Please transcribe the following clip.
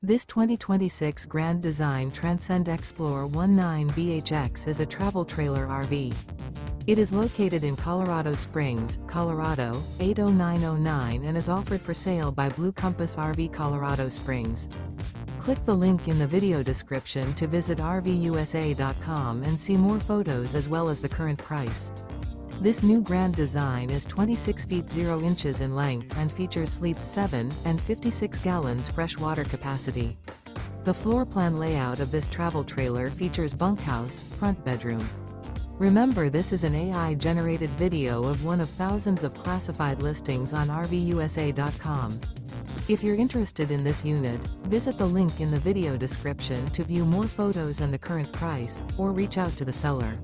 This 2026 Grand Design Transcend Xplor 19BHX is a travel trailer RV. It is located in Colorado Springs, Colorado, 80909 and is offered for sale by Blue Compass RV Colorado Springs. Click the link in the video description to visit RVUSA.com and see more photos as well as the current price. This new Grand Design is 26 feet 0 inches in length and features sleeps 7 and 56 gallons fresh water capacity. The floor plan layout of this travel trailer features bunkhouse, front bedroom. Remember, this is an AI-generated video of one of thousands of classified listings on RVUSA.com. If you're interested in this unit, visit the link in the video description to view more photos and the current price, or reach out to the seller.